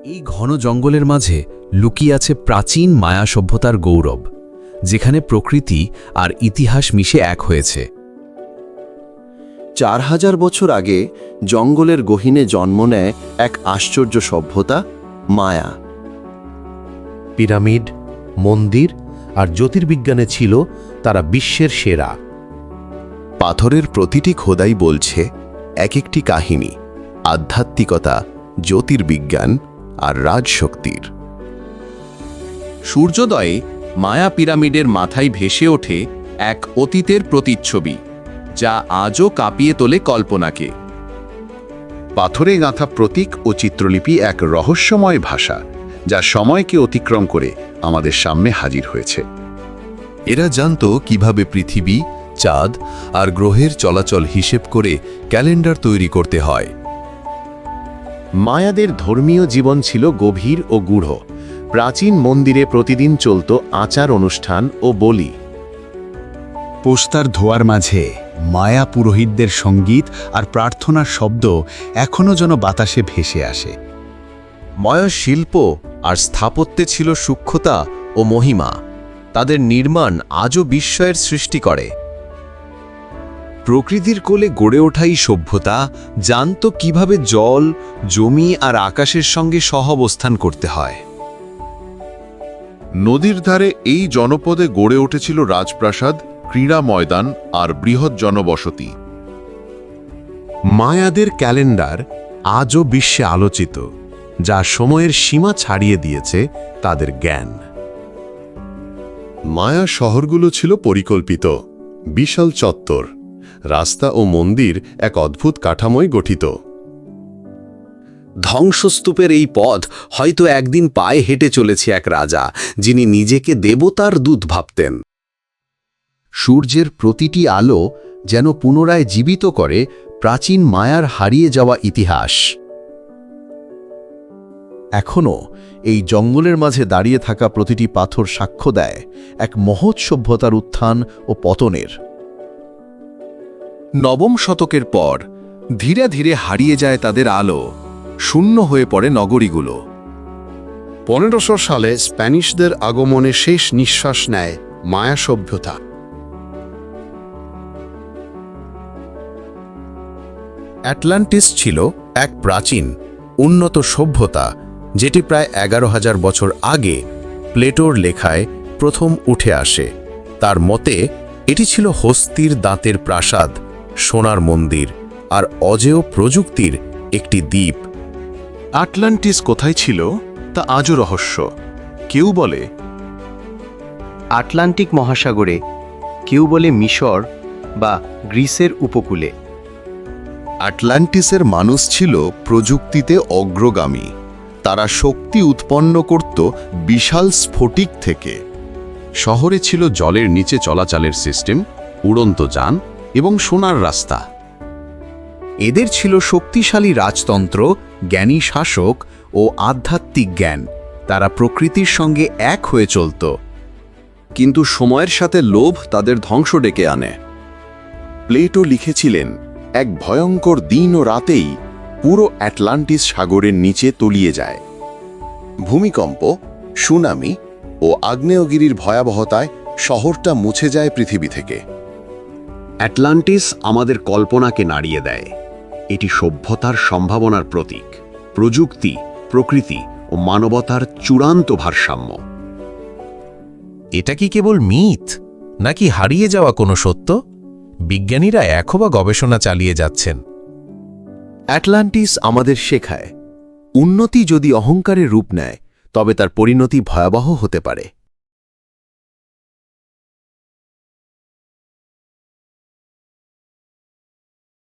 এই ঘন জঙ্গলের মাঝে লুকিয়ে আছে প্রাচীন মায়া সভ্যতার গৌরব, যেখানে প্রকৃতি আর ইতিহাস মিশে এক হয়েছে। 4000 বছর আগে জঙ্গলের গহীনে জন্ম নেয় এক আশ্চর্য সভ্যতা, মায়া। পিরামিড, মন্দির আর জ্যোতির্বিজ্ঞানে ছিল তারা বিশ্বের সেরা। পাথরের প্রতিটি খোদাই বলছে এক একটি কাহিনী, আধ্যাত্মিকতা, জ্যোতির্বিজ্ঞান আর রাজশক্তির। সূর্যোদয়ে মায়া পিরামিডের মাথায় ভেসে ওঠে এক অতীতের প্রতিচ্ছবি, যা আজও কাঁপিয়ে তোলে কল্পনাকে। পাথরে গাঁথা প্রতীক ও চিত্রলিপি এক রহস্যময় ভাষা, যা সময়কে অতিক্রম করে আমাদের সামনে হাজির হয়েছে। এরা জানত কিভাবে পৃথিবী, চাঁদ আর গ্রহের চলাচল হিসেব করে ক্যালেন্ডার তৈরি করতে হয়। মায়াদের ধর্মীয় জীবন ছিল গভীর ও গূঢ়। প্রাচীন মন্দিরে প্রতিদিন চলত আচার অনুষ্ঠান ও বলি। পোস্তার ধোয়ার মাঝে মায়া পুরোহিতদের সঙ্গীত আর প্রার্থনার শব্দ এখনও যেন বাতাসে ভেসে আসে। মায়া শিল্প আর স্থাপত্যে ছিল সূক্ষ্মতা ও মহিমা। তাদের নির্মাণ আজও বিস্ময়ের সৃষ্টি করে। প্রকৃতির কোলে গড়ে ওঠাই সভ্যতা জানত কিভাবে জল, জমি আর আকাশের সঙ্গে সহাবস্থান করতে হয়। নদীর ধারে এই জনপদে গড়ে উঠেছিল রাজপ্রাসাদ, ক্রীড়া ময়দান আর বৃহৎ জনবসতি। মায়াদের ক্যালেন্ডার আজও বিশ্বে আলোচিত, যা সময়ের সীমা ছাড়িয়ে দিয়েছে তাদের জ্ঞান। মায়া শহরগুলো ছিল পরিকল্পিত, বিশাল চত্বর, রাস্তা ও মন্দির এক অদ্ভুত কাঠামোয় গঠিত। ধ্বংসস্তূপের এই পথ হয়তো একদিন পায়ে হেঁটে চলেছে এক রাজা, যিনি নিজেকে দেবতার দূত ভাবতেন। সূর্যের প্রতিটি আলো যেন পুনরায় জীবিত করে প্রাচীন মায়ার হারিয়ে যাওয়া ইতিহাস। এখনও এই জঙ্গলের মাঝে দাঁড়িয়ে থাকা প্রতিটি পাথর সাক্ষ্য দেয় এক মহৎ সভ্যতার উত্থান ও পতনের। নবম শতকের পর ধীরে ধীরে হারিয়ে যায় তাদের আলো, শূন্য হয়ে পড়ে নগরীগুলো। 1500 সালে স্প্যানিশদের আগমনে শেষ নিঃশ্বাস নেয় মায়া সভ্যতা। অ্যাটলান্টিস ছিল এক প্রাচীন, উন্নত সভ্যতা, যেটি প্রায় 11,000 বছর আগে প্লেটোর লেখায় প্রথম উঠে আসে। তার মতে এটি ছিল হস্তির দাঁতের প্রাসাদ, সোনার মন্দির আর অজেয় প্রযুক্তির একটি দ্বীপ। আটলান্টিস কোথায় ছিল তা আজও রহস্য। কেউ বলে আটলান্টিক মহাসাগরে, কেউ বলে মিশর বা গ্রিসের উপকূলে। আটলান্টিসের মানুষ ছিল প্রযুক্তিতে অগ্রগামী। তারা শক্তি উৎপন্ন করত বিশাল স্ফটিক থেকে। শহরে ছিল জলের নিচে চলাচলের সিস্টেম, উড়ন্ত যান এবং সোনার রাস্তা। এদের ছিল শক্তিশালী রাজতন্ত্র, জ্ঞানী শাসক ও আধ্যাত্মিক জ্ঞান। তারা প্রকৃতির সঙ্গে এক হয়ে চলত। কিন্তু সময়ের সাথে লোভ তাদের ধ্বংস ডেকে আনে। প্লেটো লিখেছিলেন, এক ভয়ঙ্কর দিন ও রাতেই পুরো অ্যাটলান্টিস সাগরের নিচে তলিয়ে যায়। ভূমিকম্প, সুনামি ও আগ্নেয়গিরির ভয়াবহতায় শহরটা মুছে যায় পৃথিবী থেকে। অ্যাটলান্টিস আমাদের কল্পনাকে নাড়িয়ে দেয়। এটি সভ্যতার সম্ভাবনার প্রতীক, প্রযুক্তি, প্রকৃতি ও মানবতার চূড়ান্ত ভারসাম্য। এটা কি কেবল মিথ, নাকি হারিয়ে যাওয়া কোনো সত্য? বিজ্ঞানীরা এখনো গবেষণা চালিয়ে যাচ্ছেন। অ্যাটলান্টিস আমাদের শেখায়, উন্নতি যদি অহংকারের রূপ নেয় তবে তার পরিণতি ভয়াবহ হতে পারে।